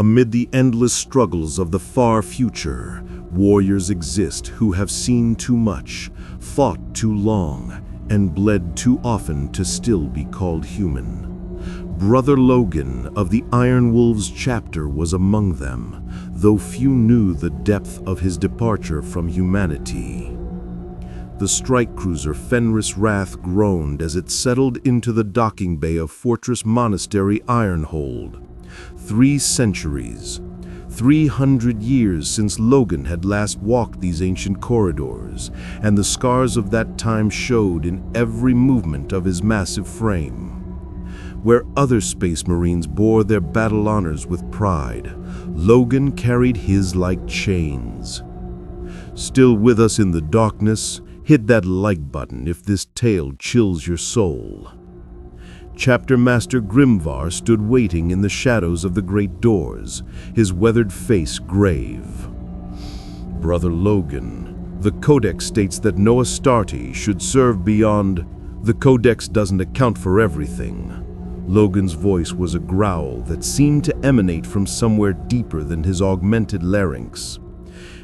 Amid the endless struggles of the far future, warriors exist who have seen too much, fought too long, and bled too often to still be called human. Brother Logan of the Iron Wolves chapter was among them, though few knew the depth of his departure from humanity. The strike cruiser Fenris Wrath groaned as it settled into the docking bay of Fortress Monastery Ironhold. 3 centuries, 300 years since Logan had last walked these ancient corridors, and the scars of that time showed in every movement of his massive frame. Where other Space Marines bore their battle honors with pride, Logan carried his like chains. Still with us in the darkness? Hit that like button if this tale chills your soul. Chapter Master Grimvar stood waiting in the shadows of the great doors, his weathered face grave. Brother Logan, the Codex states that no Astarte should serve beyond. The Codex doesn't account for everything. Logan's voice was a growl that seemed to emanate from somewhere deeper than his augmented larynx.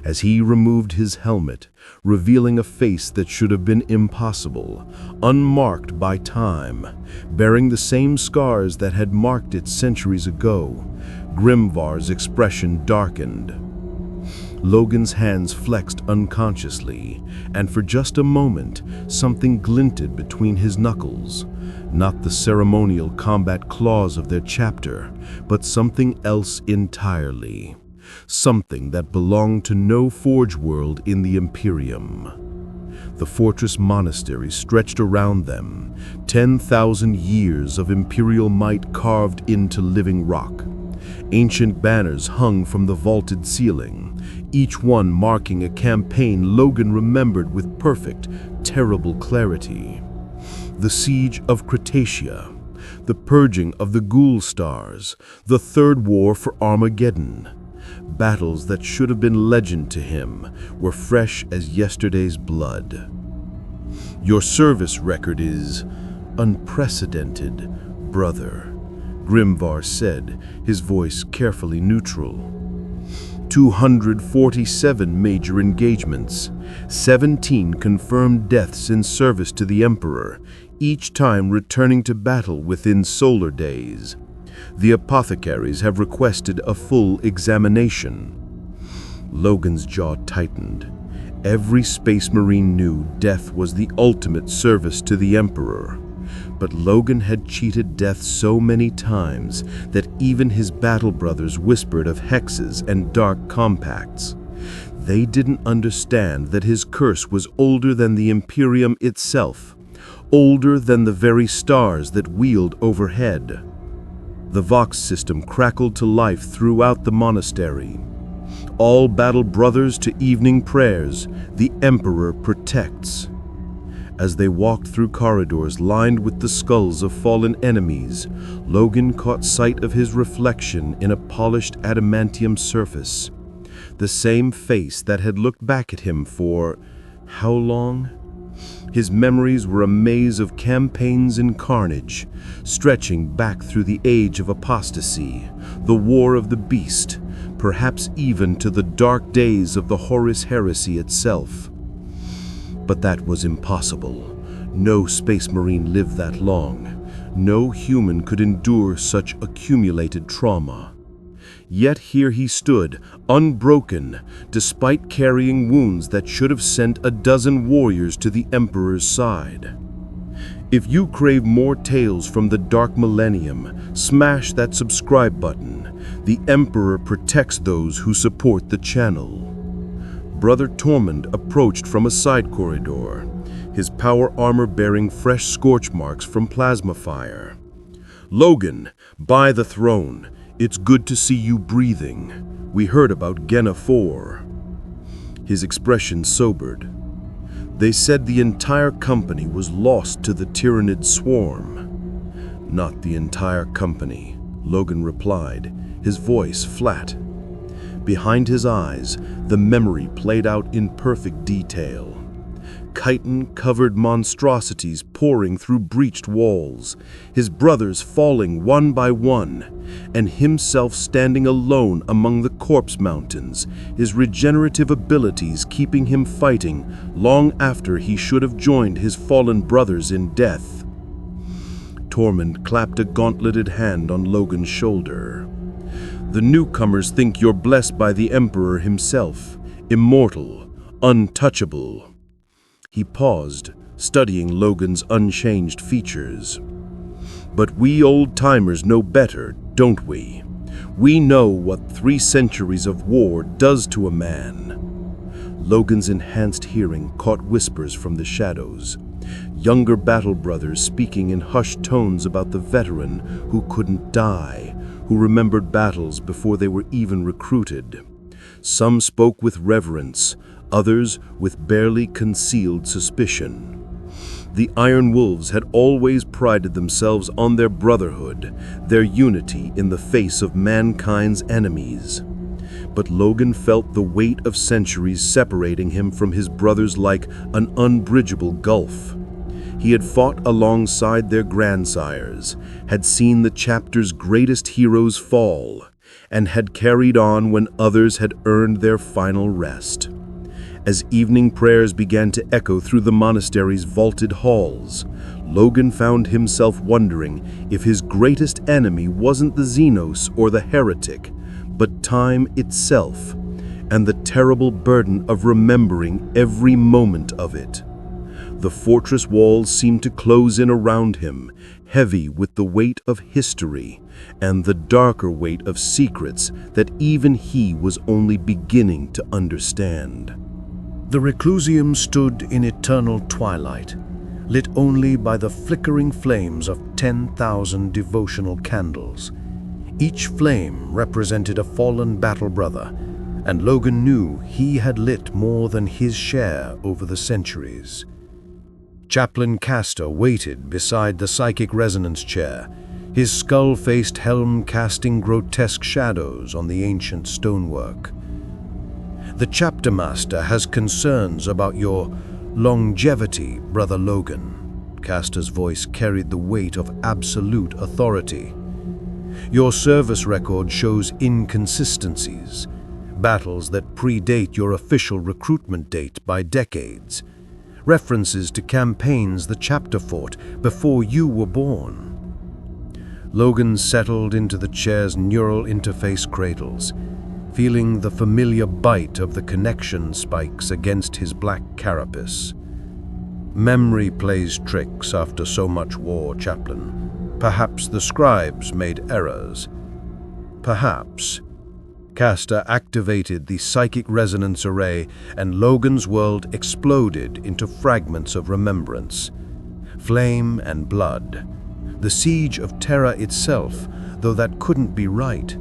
As he removed his helmet, revealing a face that should have been impossible, unmarked by time, bearing the same scars that had marked it centuries ago, Grimvar's expression darkened. Logan's hands flexed unconsciously, and for just a moment, something glinted between his knuckles. Not the ceremonial combat claws of their chapter, but something else entirely. Something that belonged to no forge world in the Imperium. The fortress monastery stretched around them, 10,000 years of imperial might carved into living rock. Ancient banners hung from the vaulted ceiling, each one marking a campaign Logan remembered with perfect, terrible clarity. The siege of Cretacia, the purging of the Ghoul Stars, the Third War for Armageddon. Battles that should have been legend to him were fresh as yesterday's blood. Your service record is unprecedented, brother, Grimvar said, his voice carefully neutral. 247 major engagements, 17 confirmed deaths in service to the Emperor, each time returning to battle within solar days. The apothecaries have requested a full examination. Logan's jaw tightened. Every Space Marine knew death was the ultimate service to the Emperor. But Logan had cheated death so many times that even his battle brothers whispered of hexes and dark compacts. They didn't understand that his curse was older than the Imperium itself, older than the very stars that wheeled overhead. The Vox system crackled to life throughout the monastery. All battle brothers to evening prayers, the Emperor protects. As they walked through corridors lined with the skulls of fallen enemies, Logan caught sight of his reflection in a polished adamantium surface. The same face that had looked back at him for how long? His memories were a maze of campaigns and carnage, stretching back through the age of apostasy, the war of the beast, perhaps even to the dark days of the Horus heresy itself. But that was impossible. No Space Marine lived that long. No human could endure such accumulated trauma. Yet here he stood, unbroken, despite carrying wounds that should have sent a dozen warriors to the Emperor's side. If you crave more tales from the Dark Millennium, smash that subscribe button. The Emperor protects those who support the channel. Brother Tormund approached from a side corridor, his power armor bearing fresh scorch marks from plasma fire. Logan, by the throne, it's good to see you breathing. We heard about Genna 4. His expression sobered. They said the entire company was lost to the Tyrannid swarm. Not the entire company, Logan replied, his voice flat. Behind his eyes, the memory played out in perfect detail. chitin-covered monstrosities pouring through breached walls, his brothers falling one by one, and himself standing alone among the corpse mountains, his regenerative abilities keeping him fighting long after he should have joined his fallen brothers in death. Tormund clapped a gauntleted hand on Logan's shoulder. "The newcomers think you're blessed by the Emperor himself, immortal, untouchable." He paused, studying Logan's unchanged features. "But we old-timers know better, don't we? We know what 3 centuries of war does to a man." Logan's enhanced hearing caught whispers from the shadows. Younger battle brothers speaking in hushed tones about the veteran who couldn't die, who remembered battles before they were even recruited. Some spoke with reverence, others with barely concealed suspicion. The Iron Wolves had always prided themselves on their brotherhood, their unity in the face of mankind's enemies. But Logan felt the weight of centuries separating him from his brothers like an unbridgeable gulf. He had fought alongside their grandsires, had seen the chapter's greatest heroes fall, and had carried on when others had earned their final rest. As evening prayers began to echo through the monastery's vaulted halls, Logan found himself wondering if his greatest enemy wasn't the Xenos or the heretic, but time itself, and the terrible burden of remembering every moment of it. The fortress walls seemed to close in around him, heavy with the weight of history and the darker weight of secrets that even he was only beginning to understand. The Reclusium stood in eternal twilight, lit only by the flickering flames of 10,000 devotional candles. Each flame represented a fallen battle brother, and Logan knew he had lit more than his share over the centuries. Chaplain Castor waited beside the psychic resonance chair, his skull-faced helm casting grotesque shadows on the ancient stonework. "The chapter master has concerns about your longevity, Brother Logan." Castor's voice carried the weight of absolute authority. "Your service record shows inconsistencies, battles that predate your official recruitment date by decades, references to campaigns the chapter fought before you were born." Logan settled into the chair's neural interface cradles, feeling the familiar bite of the connection spikes against his black carapace. "Memory plays tricks after so much war, Chaplain. Perhaps the scribes made errors. Perhaps." Castor activated the psychic resonance array, and Logan's world exploded into fragments of remembrance. Flame and blood. The siege of Terra itself, though that couldn't be right.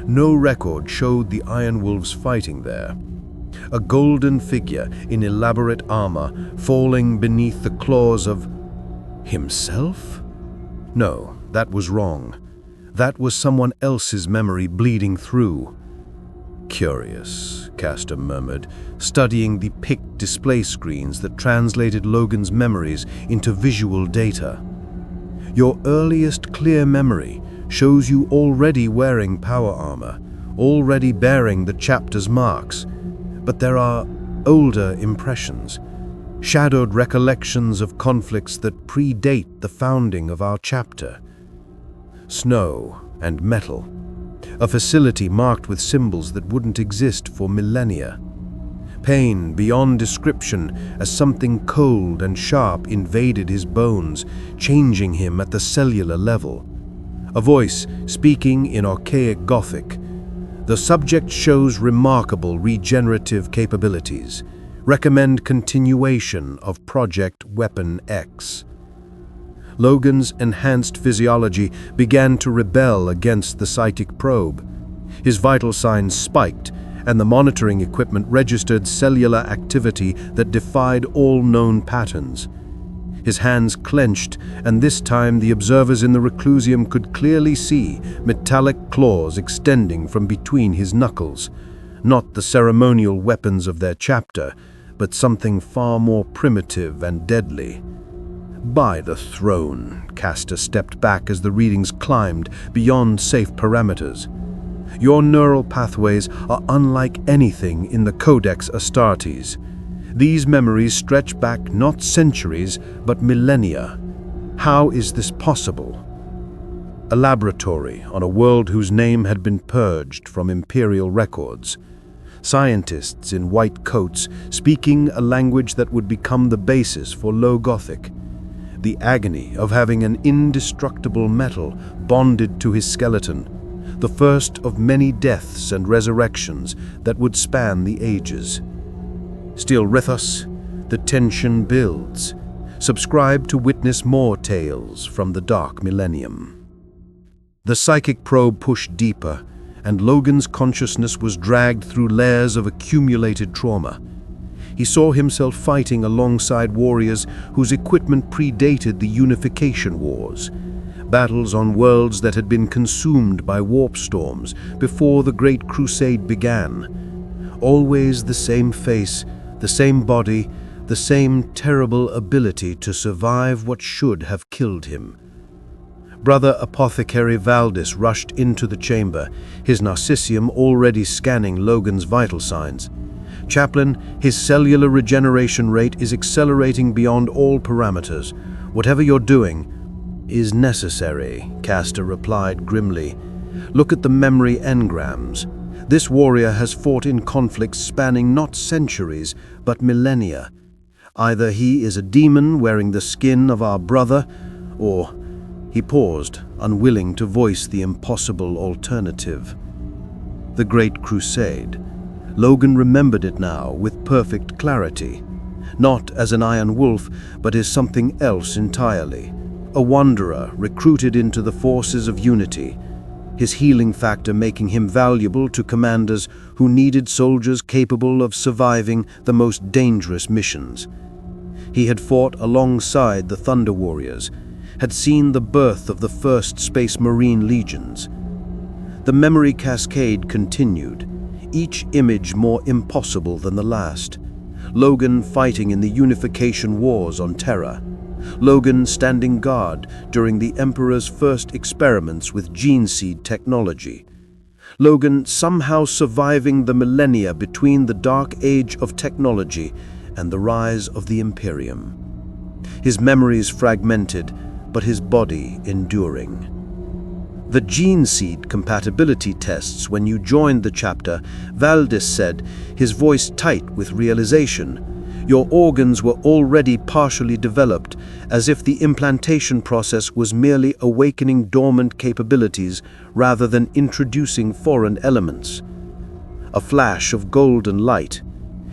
No record showed the Iron Wolves fighting there. A golden figure in elaborate armor falling beneath the claws of himself? No, that was wrong. That was someone else's memory bleeding through. "Curious," Castor murmured, studying the picked display screens that translated Logan's memories into visual data. "Your earliest clear memory shows you already wearing power armor, already bearing the chapter's marks. But there are older impressions, shadowed recollections of conflicts that predate the founding of our chapter. Snow and metal, a facility marked with symbols that wouldn't exist for millennia. Pain beyond description as something cold and sharp invaded his bones, changing him at the cellular level. A voice speaking in archaic Gothic. The subject shows remarkable regenerative capabilities. Recommend continuation of Project Weapon X." Logan's enhanced physiology began to rebel against the psychic probe. His vital signs spiked, and the monitoring equipment registered cellular activity that defied all known patterns. His hands clenched, and this time the observers in the Reclusium could clearly see metallic claws extending from between his knuckles. Not the ceremonial weapons of their chapter, but something far more primitive and deadly. By the throne, Castor stepped back as the readings climbed beyond safe parameters. Your neural pathways are unlike anything in the Codex Astartes. These memories stretch back not centuries, but millennia. How is this possible? A laboratory on a world whose name had been purged from imperial records. Scientists in white coats speaking a language that would become the basis for Low Gothic. The agony of having an indestructible metal bonded to his skeleton, the first of many deaths and resurrections that would span the ages. Still with us, the tension builds. Subscribe to witness more tales from the Dark Millennium. The psychic probe pushed deeper, and Logan's consciousness was dragged through layers of accumulated trauma. He saw himself fighting alongside warriors whose equipment predated the Unification Wars, battles on worlds that had been consumed by warp storms before the Great Crusade began. Always the same face, the same body, the same terrible ability to survive what should have killed him. Brother Apothecary Valdis rushed into the chamber, his Narcissium already scanning Logan's vital signs. Chaplain, his cellular regeneration rate is accelerating beyond all parameters. Whatever you're doing is necessary, Castor replied grimly. Look at the memory engrams. This warrior has fought in conflicts spanning not centuries, but millennia. Either he is a demon wearing the skin of our brother, or... He paused, unwilling to voice the impossible alternative. The Great Crusade. Logan remembered it now with perfect clarity. Not as an Iron Wolf, but as something else entirely. A wanderer recruited into the forces of unity, his healing factor making him valuable to commanders who needed soldiers capable of surviving the most dangerous missions. He had fought alongside the Thunder Warriors, had seen the birth of the first Space Marine legions. The memory cascade continued, each image more impossible than the last. Logan fighting in the Unification Wars on Terra. Logan standing guard during the Emperor's first experiments with gene seed technology. Logan somehow surviving the millennia between the dark age of technology and the rise of the Imperium. His memories fragmented, but his body enduring. The gene seed compatibility tests when you joined the chapter, Valdis said, his voice tight with realization. Your organs were already partially developed, as if the implantation process was merely awakening dormant capabilities rather than introducing foreign elements. A flash of golden light.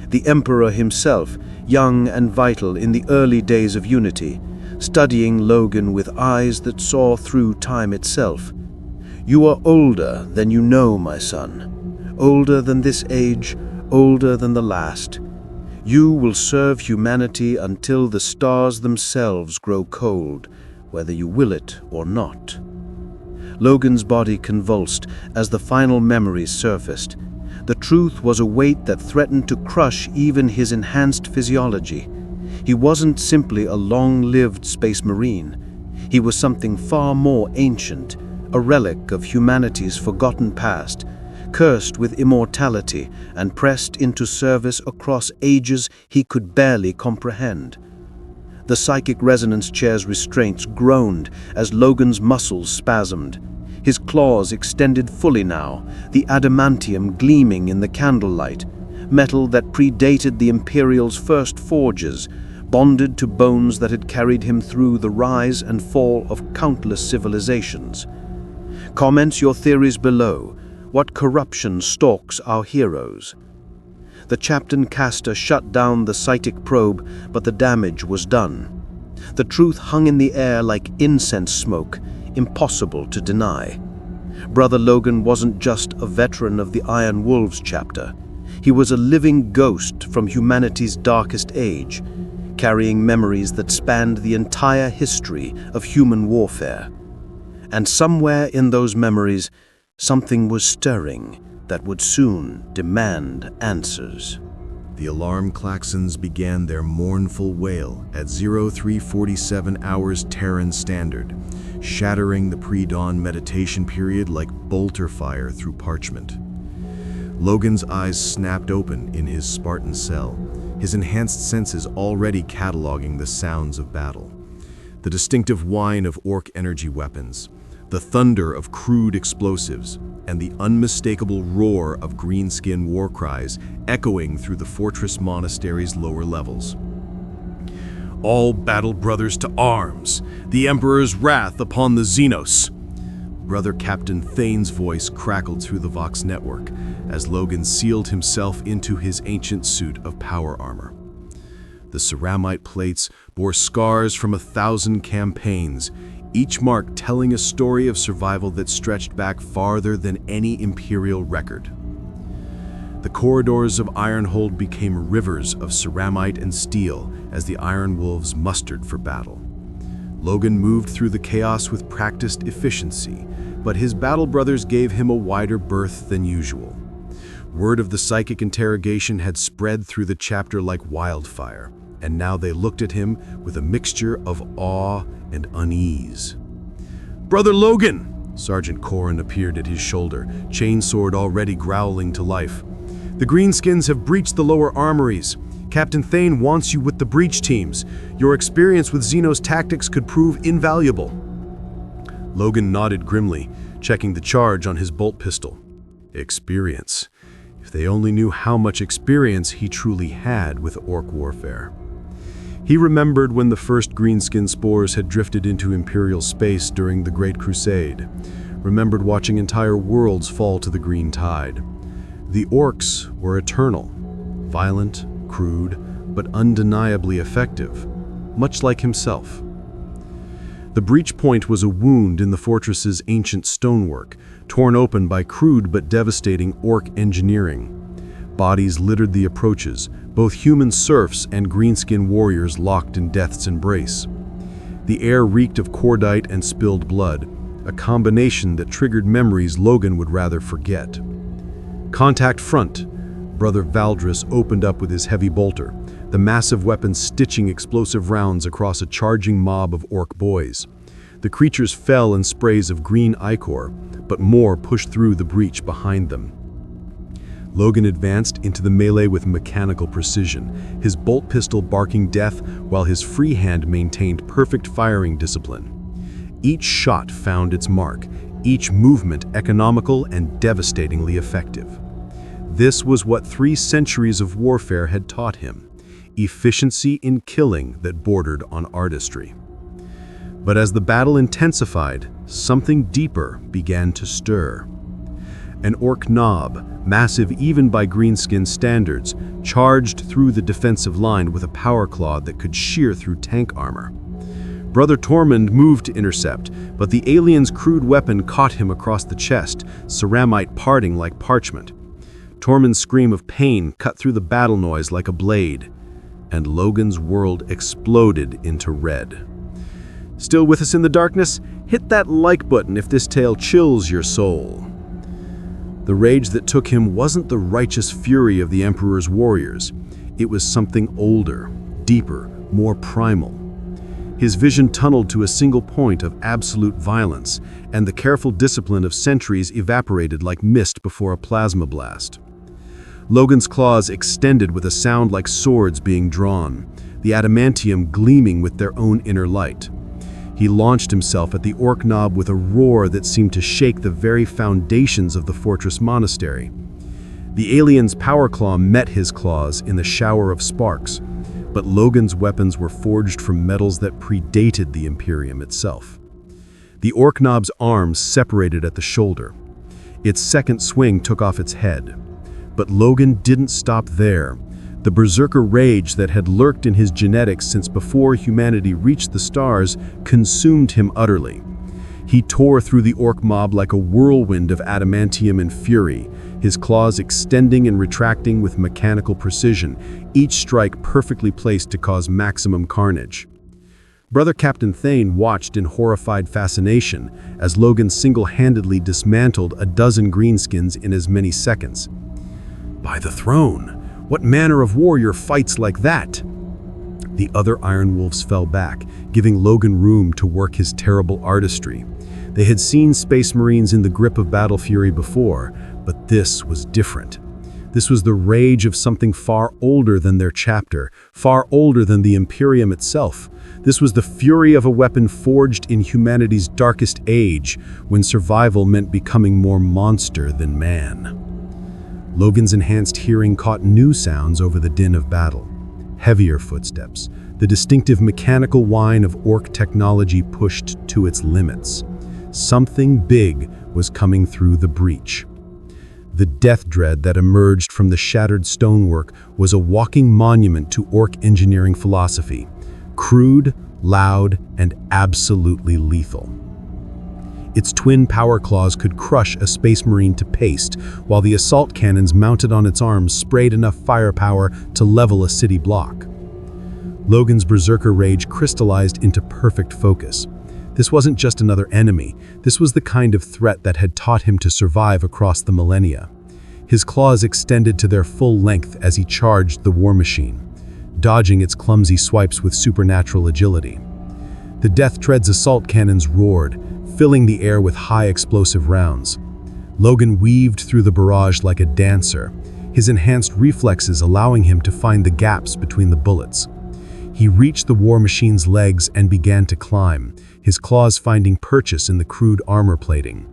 The Emperor himself, young and vital in the early days of Unity, studying Logan with eyes that saw through time itself. You are older than you know, my son. Older than this age, older than the last. You will serve humanity until the stars themselves grow cold, whether you will it or not. Logan's body convulsed as the final memories surfaced. The truth was a weight that threatened to crush even his enhanced physiology. He wasn't simply a long-lived space marine. He was something far more ancient, a relic of humanity's forgotten past, cursed with immortality and pressed into service across ages he could barely comprehend. The psychic resonance chair's restraints groaned as Logan's muscles spasmed. His claws extended fully now, the adamantium gleaming in the candlelight, metal that predated the Imperial's first forges, bonded to bones that had carried him through the rise and fall of countless civilizations. Comment your theories below. What corruption stalks our heroes? The Captain Castor shut down the psychic probe, but the damage was done. The truth hung in the air like incense smoke, impossible to deny. Brother Logan wasn't just a veteran of the Iron Wolves chapter. He was a living ghost from humanity's darkest age, carrying memories that spanned the entire history of human warfare. And somewhere in those memories, something was stirring that would soon demand answers. The alarm klaxons began their mournful wail at 0347 hours Terran Standard, shattering the pre-dawn meditation period like bolter fire through parchment. Logan's eyes snapped open in his Spartan cell, his enhanced senses already cataloging the sounds of battle. The distinctive whine of orc energy weapons, the thunder of crude explosives, and the unmistakable roar of greenskin war cries echoing through the fortress monastery's lower levels. "All battle brothers to arms! The Emperor's wrath upon the Xenos!" Brother Captain Thane's voice crackled through the Vox network as Logan sealed himself into his ancient suit of power armor. The ceramite plates bore scars from 1,000 campaigns, each mark telling a story of survival that stretched back farther than any Imperial record. The corridors of Ironhold became rivers of ceramite and steel as the Iron Wolves mustered for battle. Logan moved through the chaos with practiced efficiency, but his battle brothers gave him a wider berth than usual. Word of the psychic interrogation had spread through the chapter like wildfire, and now they looked at him with a mixture of awe and unease. "Brother Logan!" Sergeant Corrin appeared at his shoulder, chainsword already growling to life. "The Greenskins have breached the lower armories. Captain Thane wants you with the breach teams. Your experience with Xenos tactics could prove invaluable." Logan nodded grimly, checking the charge on his bolt pistol. Experience. If they only knew how much experience he truly had with orc warfare. He remembered when the first greenskin spores had drifted into Imperial space during the Great Crusade, remembered watching entire worlds fall to the green tide. The orcs were eternal, violent, crude, but undeniably effective, much like himself. The breach point was a wound in the fortress's ancient stonework, torn open by crude but devastating orc engineering. Bodies littered the approaches, both human serfs and greenskin warriors locked in death's embrace. The air reeked of cordite and spilled blood, a combination that triggered memories Logan would rather forget. Contact front. Brother Valdris opened up with his heavy bolter, the massive weapon stitching explosive rounds across a charging mob of orc boys. The creatures fell in sprays of green ichor, but more pushed through the breach behind them. Logan advanced into the melee with mechanical precision, his bolt pistol barking death while his free hand maintained perfect firing discipline. Each shot found its mark, each movement economical and devastatingly effective. This was what 3 centuries of warfare had taught him, efficiency in killing that bordered on artistry. But as the battle intensified, something deeper began to stir. An orc knob, massive even by greenskin standards, charged through the defensive line with a power claw that could shear through tank armor. Brother Tormund moved to intercept, but the alien's crude weapon caught him across the chest, ceramite parting like parchment. Tormund's scream of pain cut through the battle noise like a blade, and Logan's world exploded into red. Still with us in the darkness? Hit that like button if this tale chills your soul. The rage that took him wasn't the righteous fury of the Emperor's warriors. It was something older, deeper, more primal. His vision tunneled to a single point of absolute violence, and the careful discipline of centuries evaporated like mist before a plasma blast. Logan's claws extended with a sound like swords being drawn, the adamantium gleaming with their own inner light. He launched himself at the orc knob with a roar that seemed to shake the very foundations of the fortress monastery. The alien's power claw met his claws in the shower of sparks, but Logan's weapons were forged from metals that predated the Imperium itself. The orc knob's arms separated at the shoulder. Its second swing took off its head. But Logan didn't stop there. The berserker rage that had lurked in his genetics since before humanity reached the stars consumed him utterly. He tore through the orc mob like a whirlwind of adamantium and fury, his claws extending and retracting with mechanical precision, each strike perfectly placed to cause maximum carnage. Brother Captain Thane watched in horrified fascination as Logan single-handedly dismantled a dozen greenskins in as many seconds. By the throne, What manner of warrior fights like that?" The other Iron Wolves fell back, giving Logan room to work his terrible artistry. They had seen Space Marines in the grip of battle fury before, but this was different. This was the rage of something far older than their chapter, far older than the Imperium itself. This was the fury of a weapon forged in humanity's darkest age, when survival meant becoming more monster than man. Logan's enhanced hearing caught new sounds over the din of battle. Heavier footsteps, the distinctive mechanical whine of orc technology pushed to its limits. Something big was coming through the breach. The death dread that emerged from the shattered stonework was a walking monument to orc engineering philosophy. Crude, loud, and absolutely lethal. Its twin power claws could crush a Space Marine to paste, while the assault cannons mounted on its arms sprayed enough firepower to level a city block. Logan's berserker rage crystallized into perfect focus. This wasn't just another enemy, this was the kind of threat that had taught him to survive across the millennia. His claws extended to their full length as he charged the war machine, dodging its clumsy swipes with supernatural agility. The Death Tread's assault cannons roared, filling the air with high explosive rounds. Logan weaved through the barrage like a dancer, his enhanced reflexes allowing him to find the gaps between the bullets. He reached the war machine's legs and began to climb, his claws finding purchase in the crude armor plating.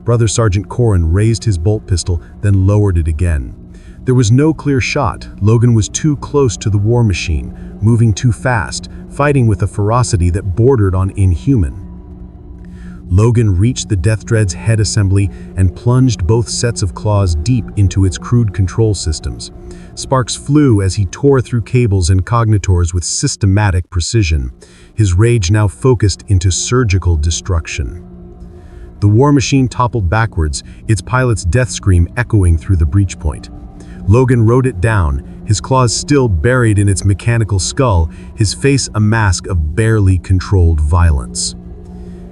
Brother Sergeant Corrin raised his bolt pistol, then lowered it again. There was no clear shot. Logan was too close to the war machine, moving too fast, fighting with a ferocity that bordered on inhuman. Logan reached the Death Dread's head assembly and plunged both sets of claws deep into its crude control systems. Sparks flew as he tore through cables and cognitors with systematic precision, his rage now focused into surgical destruction. The war machine toppled backwards, its pilot's death scream echoing through the breach point. Logan rode it down, his claws still buried in its mechanical skull, his face a mask of barely controlled violence.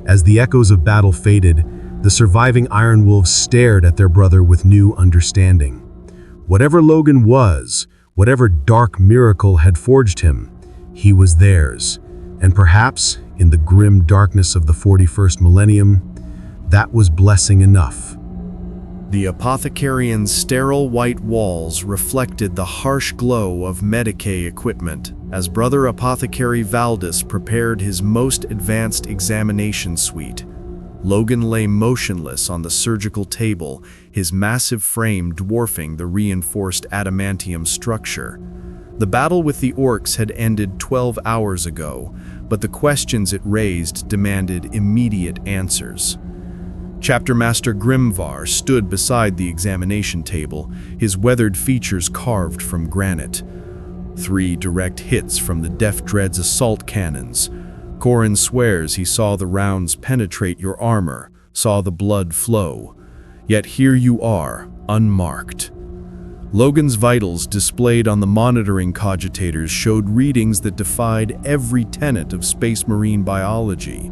As the echoes of battle faded, the surviving Iron Wolves stared at their brother with new understanding. Whatever Logan was, whatever dark miracle had forged him, he was theirs. And perhaps, in the grim darkness of the 41st millennium, that was blessing enough. The apothecarian's sterile white walls reflected the harsh glow of Medicae equipment as Brother Apothecary Valdis prepared his most advanced examination suite. Logan lay motionless on the surgical table, his massive frame dwarfing the reinforced adamantium structure. The battle with the orcs had ended 12 hours ago, but the questions it raised demanded immediate answers. Chapter Master Grimvar stood beside the examination table, his weathered features carved from granite. 3 direct hits from the Death Dread's assault cannons. Corrin swears he saw the rounds penetrate your armor, saw the blood flow. Yet here you are, unmarked. Logan's vitals displayed on the monitoring cogitators showed readings that defied every tenet of Space Marine biology.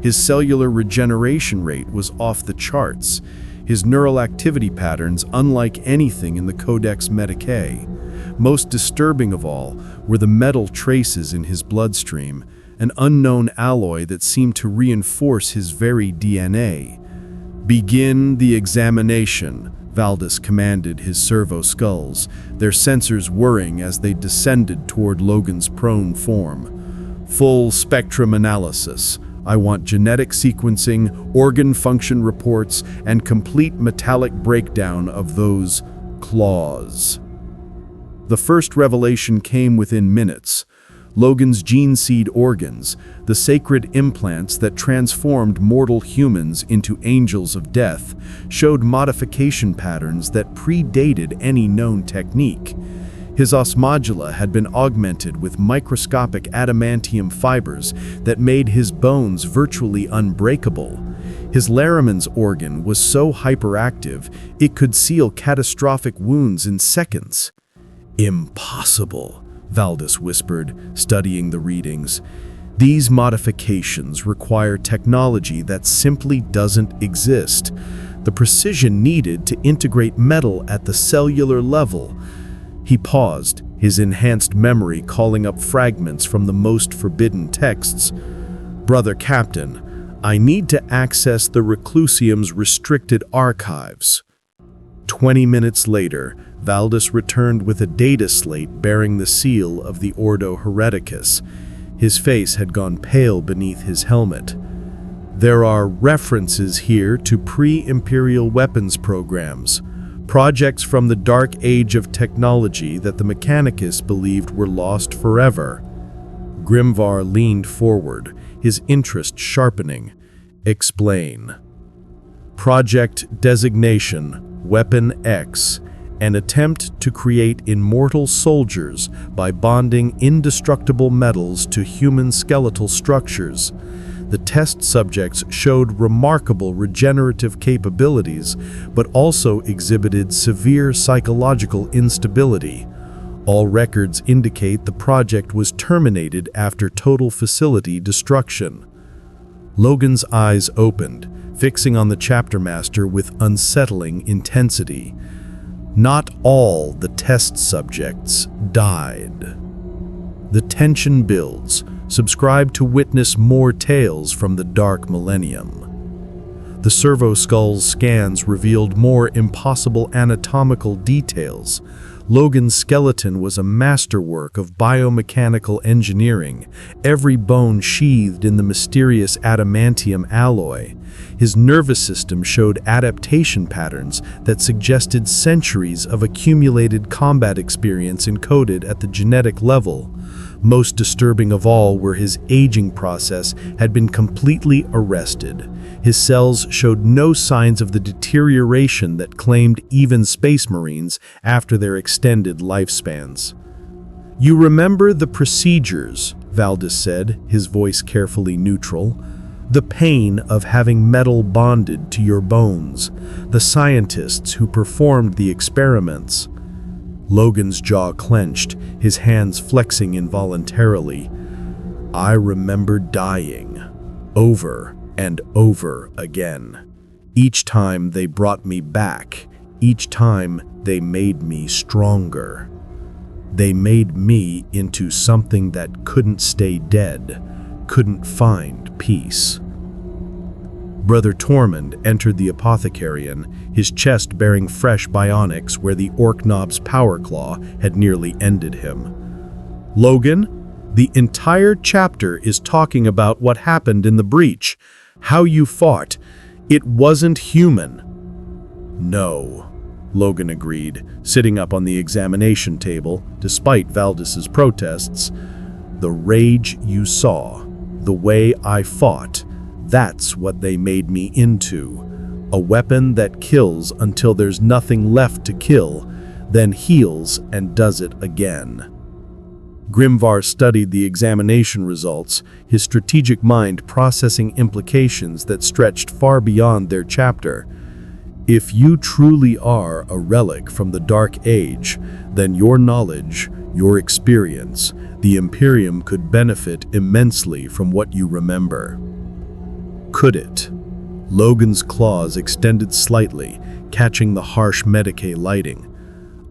His cellular regeneration rate was off the charts, his neural activity patterns unlike anything in the Codex Medicae. Most disturbing of all were the metal traces in his bloodstream, an unknown alloy that seemed to reinforce his very DNA. "Begin the examination," Valdis commanded his servo skulls, their sensors whirring as they descended toward Logan's prone form. "Full spectrum analysis. I want genetic sequencing, organ function reports, and complete metallic breakdown of those claws." The first revelation came within minutes. Logan's gene seed organs, the sacred implants that transformed mortal humans into angels of death, showed modification patterns that predated any known technique. His osmodula had been augmented with microscopic adamantium fibers that made his bones virtually unbreakable. His Laraman's organ was so hyperactive it could seal catastrophic wounds in seconds. "Impossible," Valdis whispered, studying the readings. "These modifications require technology that simply doesn't exist. The precision needed to integrate metal at the cellular level. He paused, his enhanced memory calling up fragments from the most forbidden texts. "Brother Captain, I need to access the Reclusium's restricted archives." 20 minutes later, Valdis returned with a data slate bearing the seal of the Ordo Hereticus. His face had gone pale beneath his helmet. "There are references here to pre-Imperial weapons programs, projects from the dark age of technology that the Mechanicus believed were lost forever." Grimvar leaned forward, his interest sharpening. "Explain." "Project designation, Weapon X, an attempt to create immortal soldiers by bonding indestructible metals to human skeletal structures. The test subjects showed remarkable regenerative capabilities, but also exhibited severe psychological instability. All records indicate the project was terminated after total facility destruction." Logan's eyes opened, fixing on the chapter master with unsettling intensity. Not all the test subjects died. The tension builds. Subscribe to witness more tales from the Dark Millennium. The Servo Skull's scans revealed more impossible anatomical details. Logan's skeleton was a masterwork of biomechanical engineering, every bone sheathed in the mysterious adamantium alloy. His nervous system showed adaptation patterns that suggested centuries of accumulated combat experience encoded at the genetic level. Most disturbing of all were his aging process had been completely arrested. His cells showed no signs of the deterioration that claimed even Space Marines after their extended lifespans. "You remember the procedures," Valdis said, his voice carefully neutral. "The pain of having metal bonded to your bones, the scientists who performed the experiments." Logan's jaw clenched, his hands flexing involuntarily. "I remember dying, over and over again. Each time they brought me back, each time they made me stronger. They made me into something that couldn't stay dead, couldn't find peace." Brother Tormund entered the Apothecarian, his chest bearing fresh bionics where the Orknob's power claw had nearly ended him. "Logan, the entire chapter is talking about what happened in the breach, how you fought. It wasn't human." "No," Logan agreed, sitting up on the examination table, despite Valdis's protests. "The rage you saw, the way I fought, that's what they made me into. A weapon that kills until there's nothing left to kill, then heals and does it again." Grimvar studied the examination results, his strategic mind processing implications that stretched far beyond their chapter. "If you truly are a relic from the Dark Age, then your knowledge, your experience, the Imperium could benefit immensely from what you remember." Could it? Logan's claws extended slightly, catching the harsh Medicae lighting.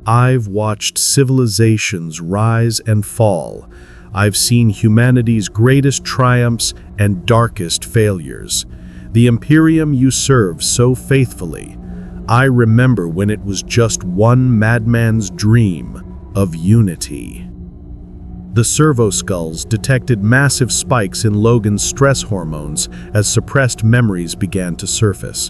"I've watched civilizations rise and fall. I've seen humanity's greatest triumphs and darkest failures. The Imperium you serve so faithfully. I remember when it was just one madman's dream of unity." The servo skulls detected massive spikes in Logan's stress hormones as suppressed memories began to surface.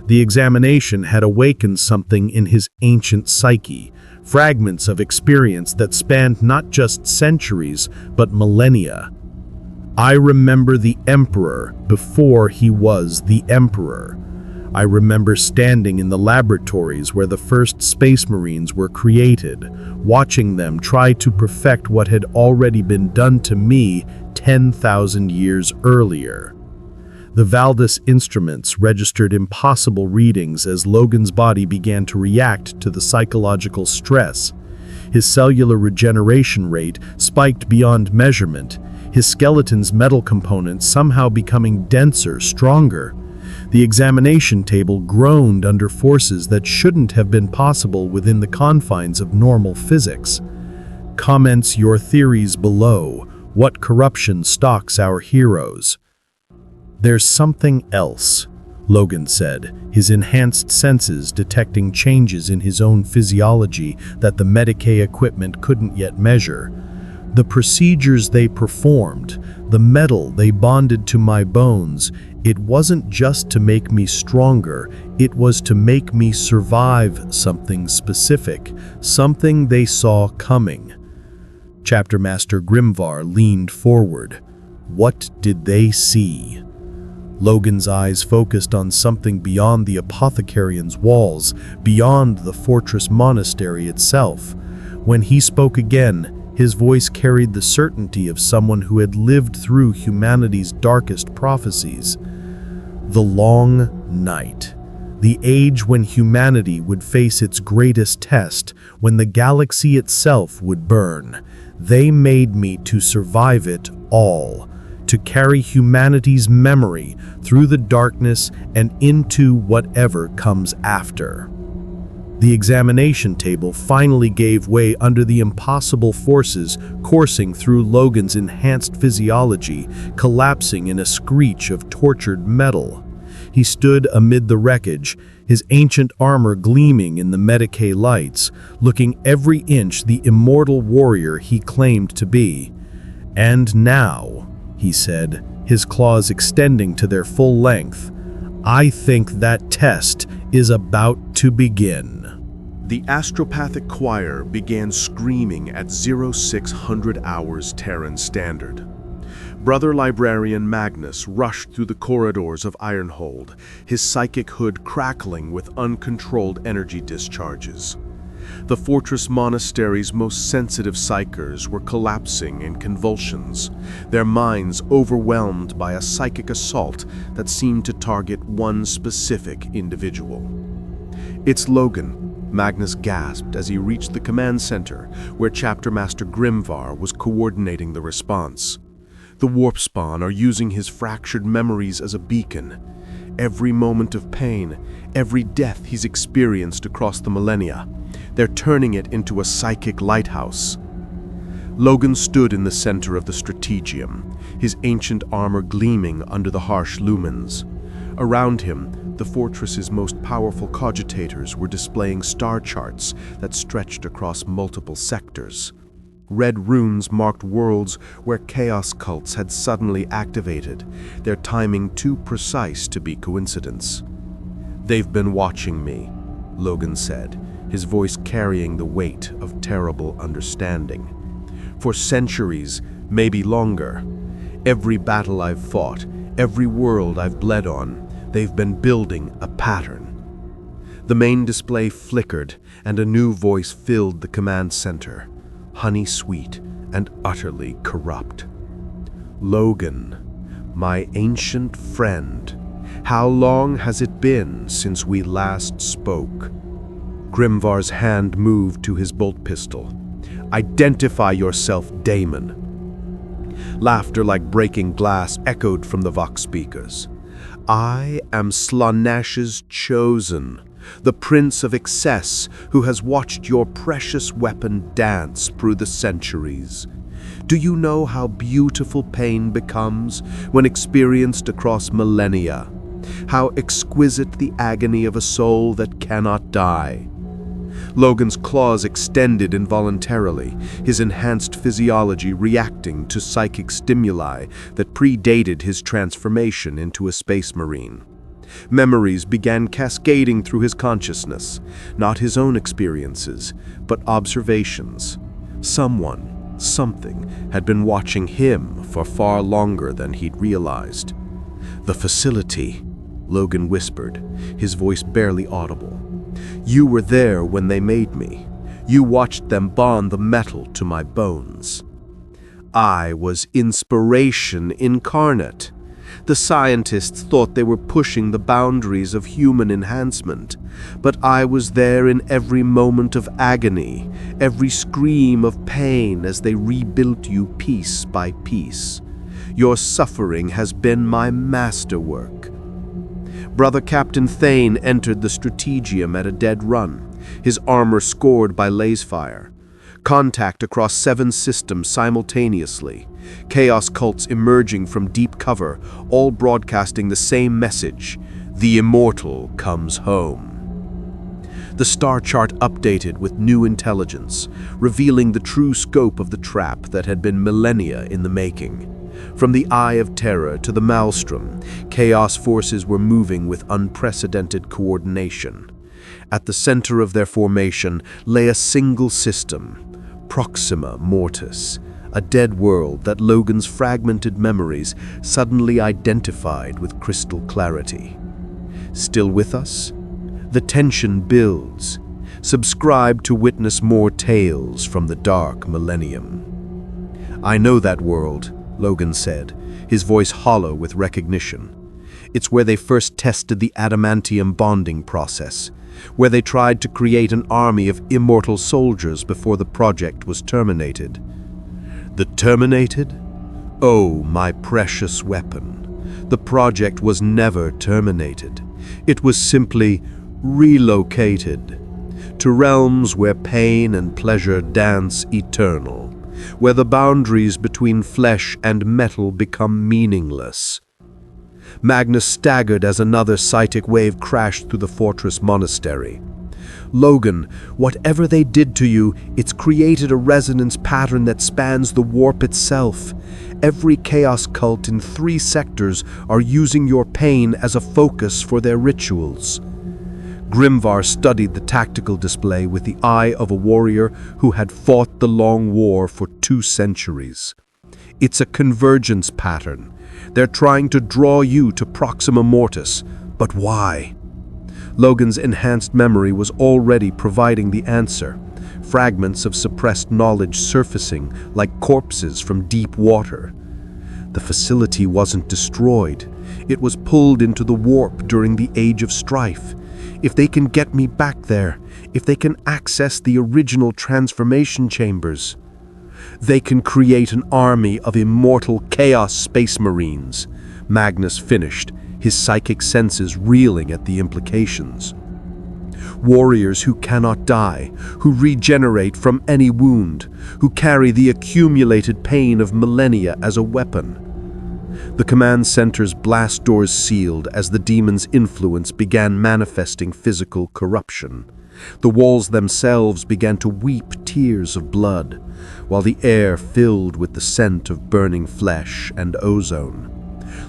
The examination had awakened something in his ancient psyche, fragments of experience that spanned not just centuries, but millennia. "I remember the Emperor before he was the Emperor. I remember standing in the laboratories where the first Space Marines were created, watching them try to perfect what had already been done to me 10,000 years earlier." The Valdis instruments registered impossible readings as Logan's body began to react to the psychological stress. His cellular regeneration rate spiked beyond measurement, his skeleton's metal components somehow becoming denser, stronger. The examination table groaned under forces that shouldn't have been possible within the confines of normal physics. Comments your theories below. What corruption stalks our heroes? There's something else, Logan said, his enhanced senses detecting changes in his own physiology that the Medicae equipment couldn't yet measure. The procedures they performed, the metal they bonded to my bones, it wasn't just to make me stronger, it was to make me survive something specific, something they saw coming. Chapter Master Grimvar leaned forward. What did they see? Logan's eyes focused on something beyond the apothecarian's walls, beyond the fortress monastery itself. When he spoke again, his voice carried the certainty of someone who had lived through humanity's darkest prophecies. The long night. The age when humanity would face its greatest test, when the galaxy itself would burn. They made me to survive it all, to carry humanity's memory through the darkness and into whatever comes after. The examination table finally gave way under the impossible forces coursing through Logan's enhanced physiology, collapsing in a screech of tortured metal. He stood amid the wreckage, his ancient armor gleaming in the Medicae lights, looking every inch the immortal warrior he claimed to be. And now, he said, his claws extending to their full length, I think that test is about to begin. The astropathic choir began screaming at 0600 hours Terran Standard. Brother Librarian Magnus rushed through the corridors of Ironhold, his psychic hood crackling with uncontrolled energy discharges. The fortress monastery's most sensitive psychers were collapsing in convulsions, their minds overwhelmed by a psychic assault that seemed to target one specific individual. It's Logan, Magnus gasped as he reached the command center, where Chapter Master Grimvar was coordinating the response. The warp spawn are using his fractured memories as a beacon. Every moment of pain, every death he's experienced across the millennia, they're turning it into a psychic lighthouse. Logan stood in the center of the strategium, his ancient armor gleaming under the harsh lumens. Around him, the fortress's most powerful cogitators were displaying star charts that stretched across multiple sectors. Red runes marked worlds where chaos cults had suddenly activated, their timing too precise to be coincidence. They've been watching me, Logan said, his voice carrying the weight of terrible understanding. For centuries, maybe longer. Every battle I've fought, every world I've bled on, they've been building a pattern. The main display flickered, and a new voice filled the command center. Honey sweet and utterly corrupt. Logan, my ancient friend, how long has it been since we last spoke? Grimvar's hand moved to his bolt pistol. Identify yourself, Daemon. Laughter like breaking glass echoed from the Vox speakers. I am Slaanesh's chosen, the Prince of Excess who has watched your precious weapon dance through the centuries. Do you know how beautiful pain becomes when experienced across millennia? How exquisite the agony of a soul that cannot die? Logan's claws extended involuntarily, his enhanced physiology reacting to psychic stimuli that predated his transformation into a space marine. Memories began cascading through his consciousness, not his own experiences, but observations. Someone, something, had been watching him for far longer than he'd realized. The facility, Logan whispered, his voice barely audible. You were there when they made me. You watched them bond the metal to my bones. I was inspiration incarnate. The scientists thought they were pushing the boundaries of human enhancement, but I was there in every moment of agony, every scream of pain as they rebuilt you piece by piece. Your suffering has been my masterwork. Brother Captain Thane entered the strategium at a dead run, his armor scored by laser fire. Contact across 7 systems simultaneously. Chaos cults emerging from deep cover, all broadcasting the same message: the immortal comes home. The star chart updated with new intelligence, revealing the true scope of the trap that had been millennia in the making. From the Eye of Terror to the Maelstrom, Chaos forces were moving with unprecedented coordination. At the center of their formation lay a single system, Proxima Mortis, a dead world that Logan's fragmented memories suddenly identified with crystal clarity. Still with us? The tension builds. Subscribe to witness more tales from the dark millennium. "I know that world," Logan said, his voice hollow with recognition. "It's where they first tested the adamantium bonding process, where they tried to create an army of immortal soldiers before the project was terminated." The terminated? Oh, my precious weapon. The project was never terminated. It was simply relocated to realms where pain and pleasure dance eternal, where the boundaries between flesh and metal become meaningless. Magnus staggered as another psychic wave crashed through the fortress monastery. "Logan, whatever they did to you, it's created a resonance pattern that spans the warp itself. Every chaos cult in 3 sectors are using your pain as a focus for their rituals." Grimvar studied the tactical display with the eye of a warrior who had fought the Long War for 2 centuries. "It's a convergence pattern. They're trying to draw you to Proxima Mortis. But why?" Logan's enhanced memory was already providing the answer. Fragments of suppressed knowledge surfacing like corpses from deep water. The facility wasn't destroyed. It was pulled into the warp during the Age of Strife. If they can get me back there, if they can access the original transformation chambers, they can create an army of immortal Chaos Space Marines. Magnus finished, his psychic senses reeling at the implications. Warriors who cannot die, who regenerate from any wound, who carry the accumulated pain of millennia as a weapon. The command center's blast doors sealed as the demon's influence began manifesting physical corruption. The walls themselves began to weep tears of blood, while the air filled with the scent of burning flesh and ozone.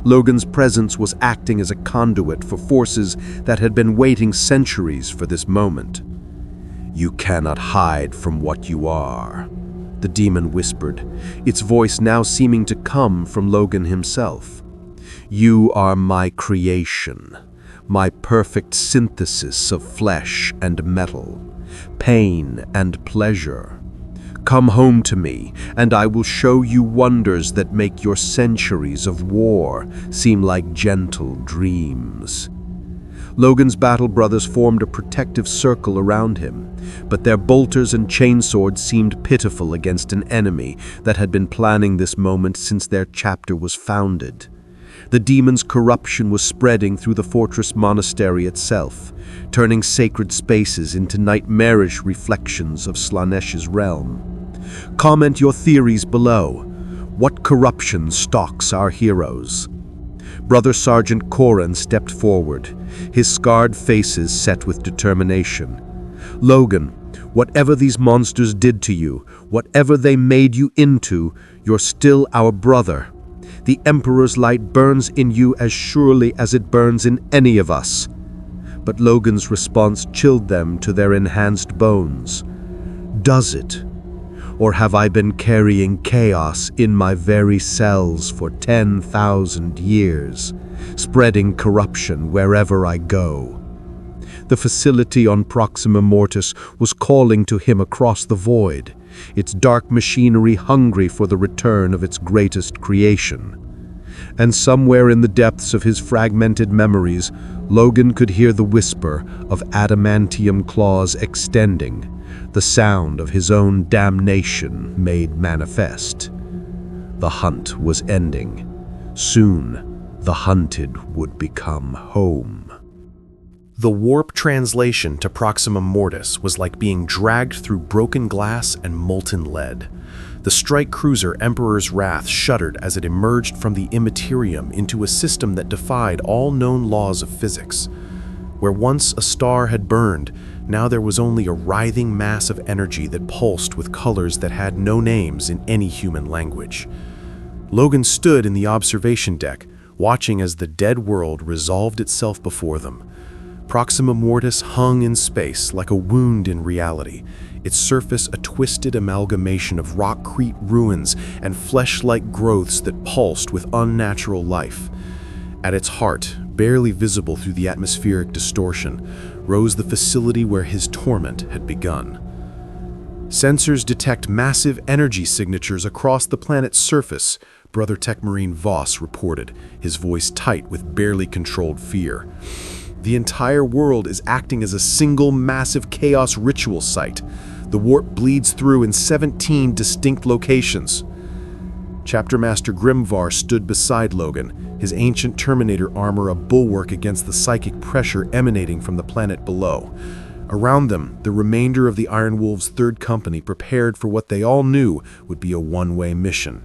Logan's presence was acting as a conduit for forces that had been waiting centuries for this moment. "You cannot hide from what you are," the demon whispered, its voice now seeming to come from Logan himself. "You are my creation, my perfect synthesis of flesh and metal, pain and pleasure. Come home to me, and I will show you wonders that make your centuries of war seem like gentle dreams." Logan's battle brothers formed a protective circle around him, but their bolters and chainswords seemed pitiful against an enemy that had been planning this moment since their chapter was founded. The demon's corruption was spreading through the fortress monastery itself, turning sacred spaces into nightmarish reflections of Slaanesh's realm. Comment your theories below. What corruption stalks our heroes? Brother Sergeant Corin stepped forward, his scarred faces set with determination. "Logan, whatever these monsters did to you, whatever they made you into, you're still our brother. The Emperor's light burns in you as surely as it burns in any of us." But Logan's response chilled them to their enhanced bones. "Does it? Or have I been carrying chaos in my very cells for 10,000 years, spreading corruption wherever I go?" The facility on Proxima Mortis was calling to him across the void, its dark machinery hungry for the return of its greatest creation. And somewhere in the depths of his fragmented memories, Logan could hear the whisper of adamantium claws extending, the sound of his own damnation made manifest. The hunt was ending. Soon, the hunted would become home. The warp translation to Proxima Mortis was like being dragged through broken glass and molten lead. The strike cruiser Emperor's Wrath shuddered as it emerged from the immaterium into a system that defied all known laws of physics. Where once a star had burned, now there was only a writhing mass of energy that pulsed with colors that had no names in any human language. Logan stood in the observation deck, watching as the dead world resolved itself before them. Proxima Mortis hung in space like a wound in reality, its surface a twisted amalgamation of rockcrete ruins and flesh-like growths that pulsed with unnatural life. At its heart, barely visible through the atmospheric distortion, rose the facility where his torment had begun. Sensors detect massive energy signatures across the planet's surface, Brother Techmarine Voss reported, his voice tight with barely controlled fear. The entire world is acting as a single massive chaos ritual site. The warp bleeds through in 17 distinct locations. Chapter Master Grimvar stood beside Logan, his ancient Terminator armor a bulwark against the psychic pressure emanating from the planet below. Around them, the remainder of the Iron Wolves' third company prepared for what they all knew would be a one-way mission.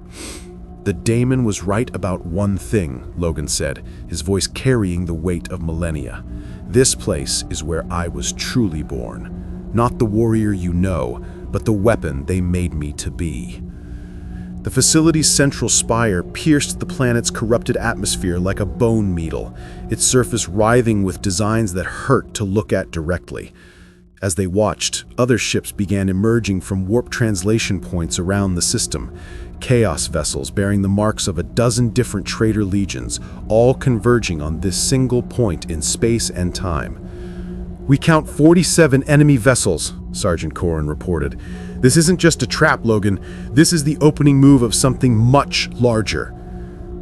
The daemon was right about one thing, Logan said, his voice carrying the weight of millennia. This place is where I was truly born. Not the warrior you know, but the weapon they made me to be. The facility's central spire pierced the planet's corrupted atmosphere like a bone needle, its surface writhing with designs that hurt to look at directly. As they watched, other ships began emerging from warp translation points around the system. Chaos vessels bearing the marks of a dozen different traitor legions, all converging on this single point in space and time. "We count 47 enemy vessels," Sergeant Corrin reported. "This isn't just a trap, Logan. This is the opening move of something much larger."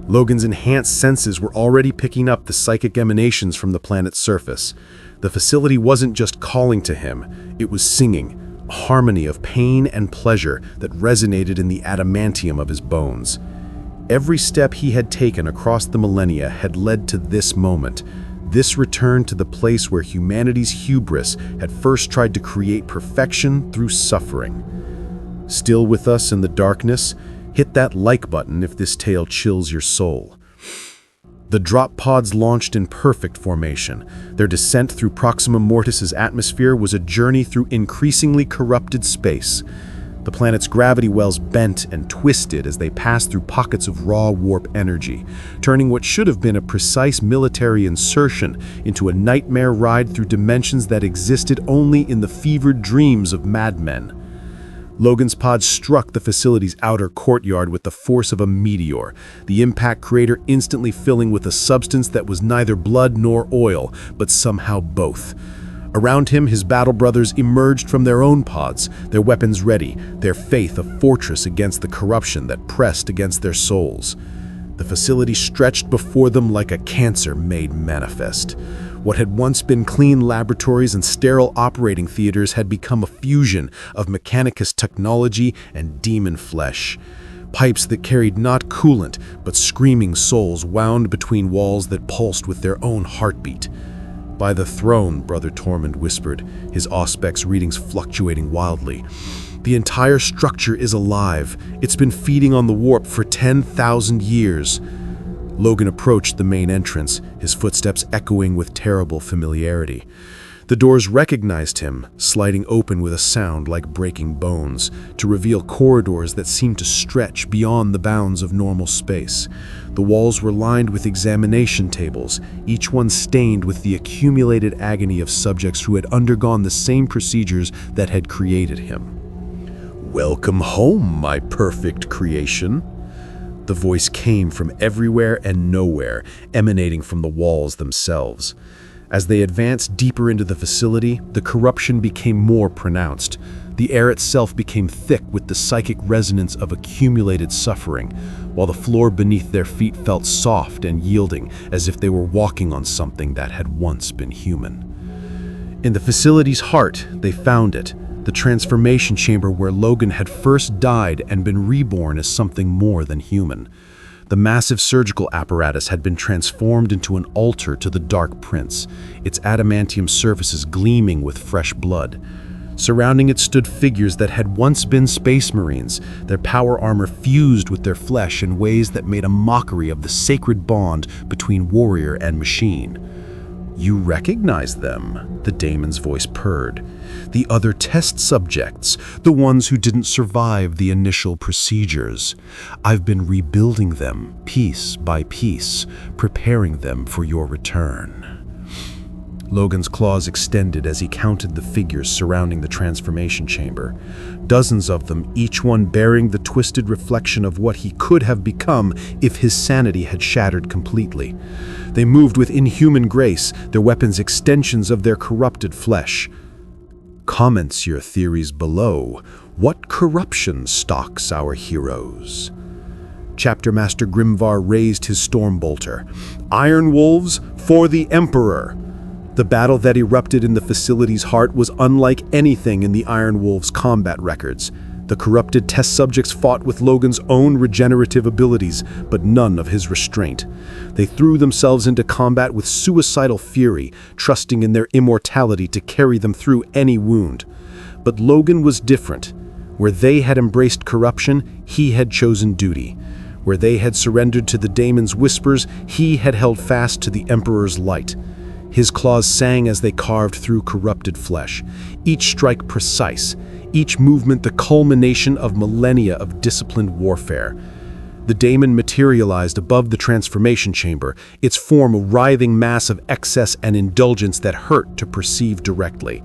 Logan's enhanced senses were already picking up the psychic emanations from the planet's surface. The facility wasn't just calling to him, it was singing, a harmony of pain and pleasure that resonated in the adamantium of his bones. Every step he had taken across the millennia had led to this moment, this return to the place where humanity's hubris had first tried to create perfection through suffering. Still with us in the darkness? Hit that like button if this tale chills your soul. The drop pods launched in perfect formation. Their descent through Proxima Mortis's atmosphere was a journey through increasingly corrupted space. The planet's gravity wells bent and twisted as they passed through pockets of raw warp energy, turning what should have been a precise military insertion into a nightmare ride through dimensions that existed only in the fevered dreams of madmen. Logan's pod struck the facility's outer courtyard with the force of a meteor, the impact crater instantly filling with a substance that was neither blood nor oil, but somehow both. Around him, his battle brothers emerged from their own pods, their weapons ready, their faith a fortress against the corruption that pressed against their souls. The facility stretched before them like a cancer made manifest. What had once been clean laboratories and sterile operating theaters had become a fusion of Mechanicus technology and demon flesh. Pipes that carried not coolant, but screaming souls wound between walls that pulsed with their own heartbeat. "By the throne," Brother Tormund whispered, his auspex readings fluctuating wildly. "The entire structure is alive. It's been feeding on the warp for 10,000 years." Logan approached the main entrance, his footsteps echoing with terrible familiarity. The doors recognized him, sliding open with a sound like breaking bones, to reveal corridors that seemed to stretch beyond the bounds of normal space. The walls were lined with examination tables, each one stained with the accumulated agony of subjects who had undergone the same procedures that had created him. "Welcome home, my perfect creation." The voice came from everywhere and nowhere, emanating from the walls themselves. As they advanced deeper into the facility, the corruption became more pronounced. The air itself became thick with the psychic resonance of accumulated suffering, while the floor beneath their feet felt soft and yielding, as if they were walking on something that had once been human. In the facility's heart, they found it, the transformation chamber where Logan had first died and been reborn as something more than human. The massive surgical apparatus had been transformed into an altar to the Dark Prince, its adamantium surfaces gleaming with fresh blood. Surrounding it stood figures that had once been Space Marines, their power armor fused with their flesh in ways that made a mockery of the sacred bond between warrior and machine. "You recognize them," the daemon's voice purred. "The other test subjects, the ones who didn't survive the initial procedures. I've been rebuilding them piece by piece, preparing them for your return." Logan's claws extended as he counted the figures surrounding the transformation chamber. Dozens of them, each one bearing the twisted reflection of what he could have become if his sanity had shattered completely. They moved with inhuman grace, their weapons extensions of their corrupted flesh. Comments your theories below. What corruption stalks our heroes? Chapter Master Grimvar raised his Stormbolter. "Iron Wolves for the Emperor!" The battle that erupted in the facility's heart was unlike anything in the Iron Wolves' combat records. The corrupted test subjects fought with Logan's own regenerative abilities, but none of his restraint. They threw themselves into combat with suicidal fury, trusting in their immortality to carry them through any wound. But Logan was different. Where they had embraced corruption, he had chosen duty. Where they had surrendered to the daemon's whispers, he had held fast to the Emperor's light. His claws sang as they carved through corrupted flesh, each strike precise, each movement the culmination of millennia of disciplined warfare. The daemon materialized above the transformation chamber, its form a writhing mass of excess and indulgence that hurt to perceive directly.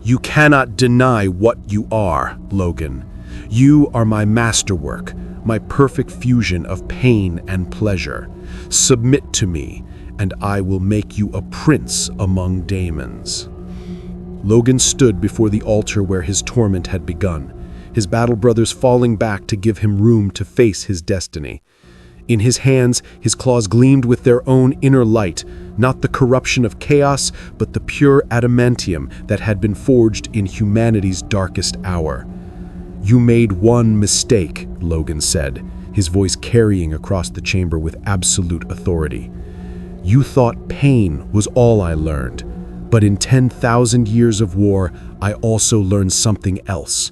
"You cannot deny what you are, Logan. You are my masterwork, my perfect fusion of pain and pleasure. Submit to me, and I will make you a prince among daemons." Logan stood before the altar where his torment had begun, his battle brothers falling back to give him room to face his destiny. In his hands, his claws gleamed with their own inner light, not the corruption of chaos, but the pure adamantium that had been forged in humanity's darkest hour. "You made one mistake," Logan said, his voice carrying across the chamber with absolute authority. "You thought pain was all I learned, but in 10,000 years of war, I also learned something else."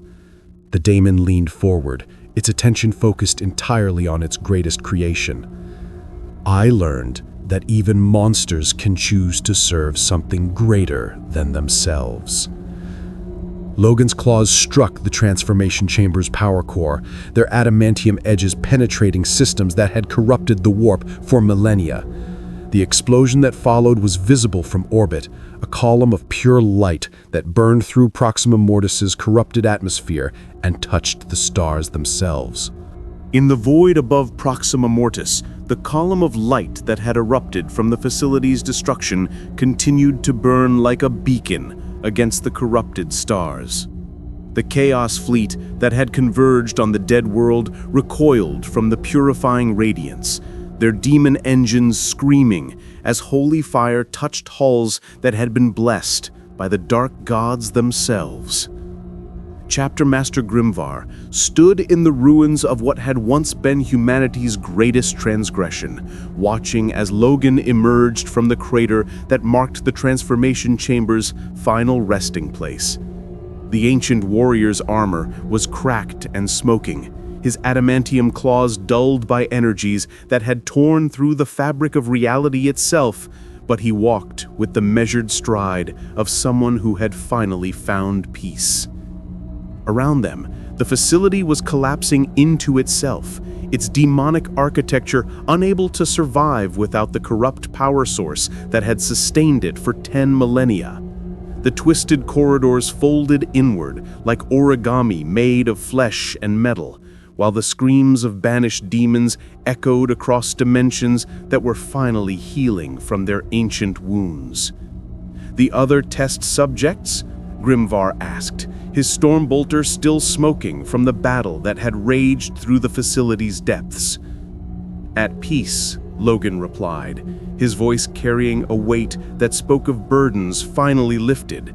The daemon leaned forward, its attention focused entirely on its greatest creation. "I learned that even monsters can choose to serve something greater than themselves." Logan's claws struck the transformation chamber's power core, their adamantium edges penetrating systems that had corrupted the warp for millennia. The explosion that followed was visible from orbit, a column of pure light that burned through Proxima Mortis's corrupted atmosphere and touched the stars themselves. In the void above Proxima Mortis, the column of light that had erupted from the facility's destruction continued to burn like a beacon against the corrupted stars. The Chaos Fleet that had converged on the dead world recoiled from the purifying radiance, their demon engines screaming as holy fire touched hulls that had been blessed by the dark gods themselves. Chapter Master Grimvar stood in the ruins of what had once been humanity's greatest transgression, watching as Logan emerged from the crater that marked the transformation chamber's final resting place. The ancient warrior's armor was cracked and smoking, his adamantium claws dulled by energies that had torn through the fabric of reality itself, but he walked with the measured stride of someone who had finally found peace. Around them, the facility was collapsing into itself, its demonic architecture unable to survive without the corrupt power source that had sustained it for 10 millennia. The twisted corridors folded inward like origami made of flesh and metal, while the screams of banished demons echoed across dimensions that were finally healing from their ancient wounds. "The other test subjects?" Grimvar asked, his Stormbolter still smoking from the battle that had raged through the facility's depths. "At peace," Logan replied, his voice carrying a weight that spoke of burdens finally lifted.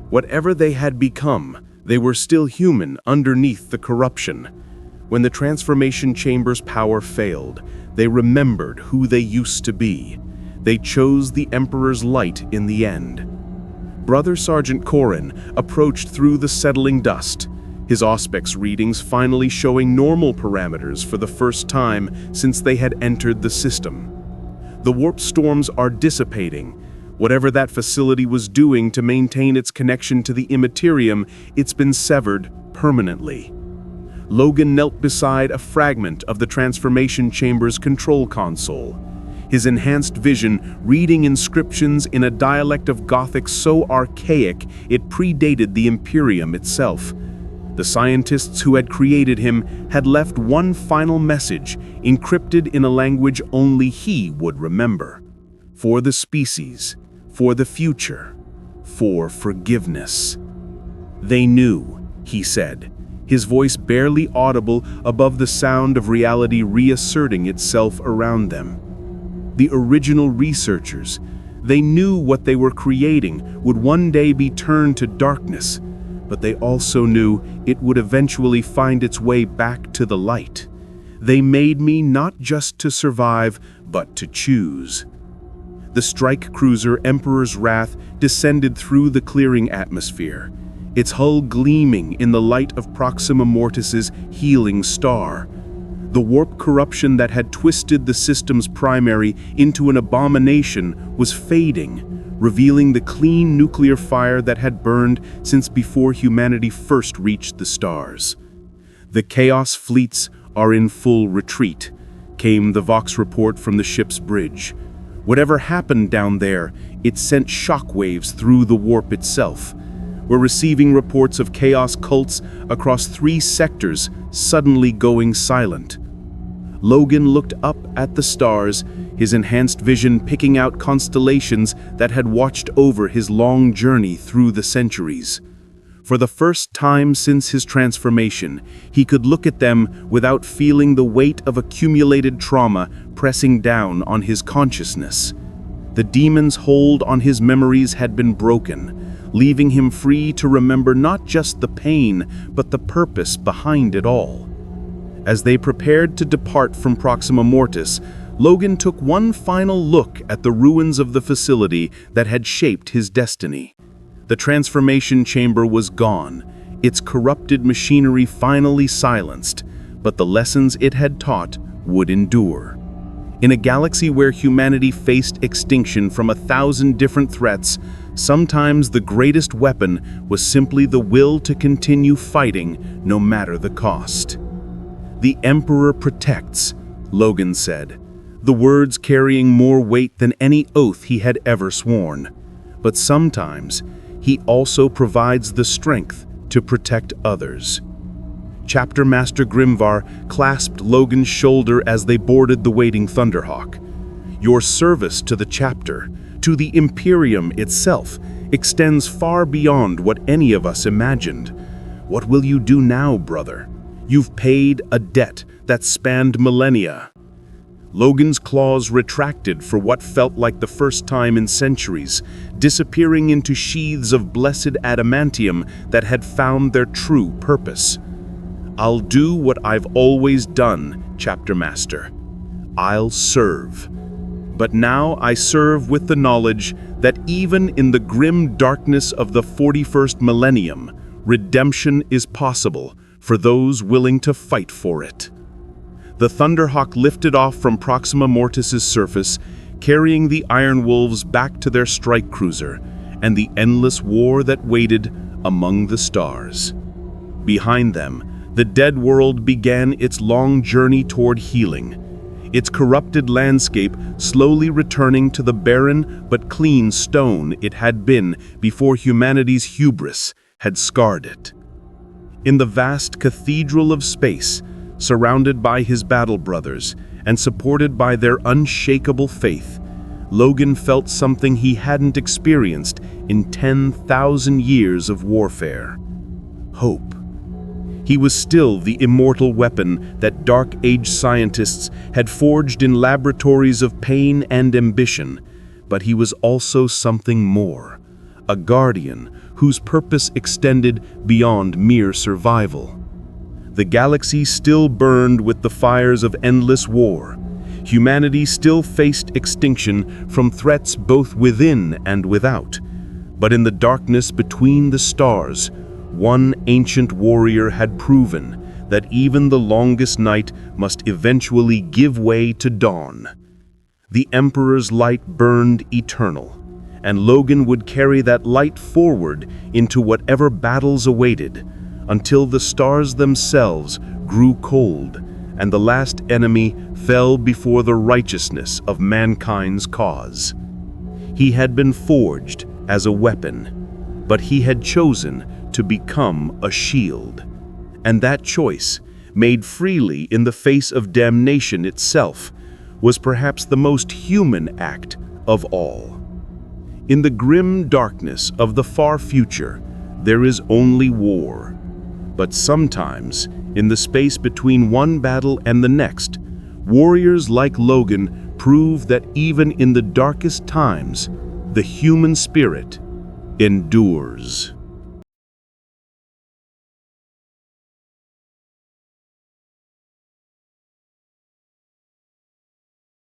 Whatever they had become, they were still human underneath the corruption. When the transformation chamber's power failed, They remembered who they used to be. They chose the Emperor's light in the end. Brother Sergeant Corin approached through the settling dust, his Auspex readings finally showing normal parameters for the first time since they had entered the system. The warp storms are dissipating. Whatever that facility was doing to maintain its connection to the immaterium, it's been severed permanently. Logan knelt beside a fragment of the transformation chamber's control console, his enhanced vision reading inscriptions in a dialect of Gothic so archaic it predated the Imperium itself. The scientists who had created him had left one final message, encrypted in a language only he would remember. For the species, for the future, for forgiveness. They knew, he said, his voice barely audible above the sound of reality reasserting itself around them. The original researchers, they knew what they were creating would one day be turned to darkness, but they also knew it would eventually find its way back to the light. They made me not just to survive, but to choose. The strike cruiser Emperor's Wrath descended through the clearing atmosphere, its hull gleaming in the light of Proxima Mortis's healing star. The warp corruption that had twisted the system's primary into an abomination was fading, revealing the clean nuclear fire that had burned since before humanity first reached the stars. The Chaos fleets are in full retreat, came the Vox report from the ship's bridge. Whatever happened down there, it sent shockwaves through the warp itself. We're receiving reports of Chaos cults across 3 sectors suddenly going silent. Logan looked up at the stars, his enhanced vision picking out constellations that had watched over his long journey through the centuries. For the first time since his transformation, he could look at them without feeling the weight of accumulated trauma pressing down on his consciousness. The demon's hold on his memories had been broken, leaving him free to remember not just the pain, but the purpose behind it all. As they prepared to depart from Proxima Mortis, Logan took one final look at the ruins of the facility that had shaped his destiny. The transformation chamber was gone, its corrupted machinery finally silenced, but the lessons it had taught would endure. In a galaxy where humanity faced extinction from 1,000 different threats, sometimes the greatest weapon was simply the will to continue fighting no matter the cost. "The Emperor protects," Logan said, the words carrying more weight than any oath he had ever sworn. But sometimes, he also provides the strength to protect others. Chapter Master Grimvar clasped Logan's shoulder as they boarded the waiting Thunderhawk. "Your service to the chapter, to the Imperium itself, extends far beyond what any of us imagined. What will you do now, brother? You've paid a debt that spanned millennia." Logan's claws retracted for what felt like the first time in centuries, disappearing into sheaths of blessed adamantium that had found their true purpose. "I'll do what I've always done, Chapter Master. I'll serve. But now I serve with the knowledge that even in the grim darkness of the 41st millennium, redemption is possible for those willing to fight for it." The Thunderhawk lifted off from Proxima Mortis's surface, carrying the Iron Wolves back to their strike cruiser and the endless war that waited among the stars. Behind them, the dead world began its long journey toward healing, its corrupted landscape slowly returning to the barren but clean stone it had been before humanity's hubris had scarred it. In the vast cathedral of space, surrounded by his battle brothers and supported by their unshakable faith, Logan felt something he hadn't experienced in 10,000 years of warfare: hope. He was still the immortal weapon that Dark Age scientists had forged in laboratories of pain and ambition, but he was also something more, a guardian whose purpose extended beyond mere survival. The galaxy still burned with the fires of endless war. Humanity still faced extinction from threats both within and without. But in the darkness between the stars, one ancient warrior had proven that even the longest night must eventually give way to dawn. The Emperor's light burned eternal, and Logan would carry that light forward into whatever battles awaited, until the stars themselves grew cold and the last enemy fell before the righteousness of mankind's cause. He had been forged as a weapon, but he had chosen to become a shield. And that choice, made freely in the face of damnation itself, was perhaps the most human act of all. In the grim darkness of the far future, there is only war. But sometimes, in the space between one battle and the next, warriors like Logan prove that even in the darkest times, the human spirit endures.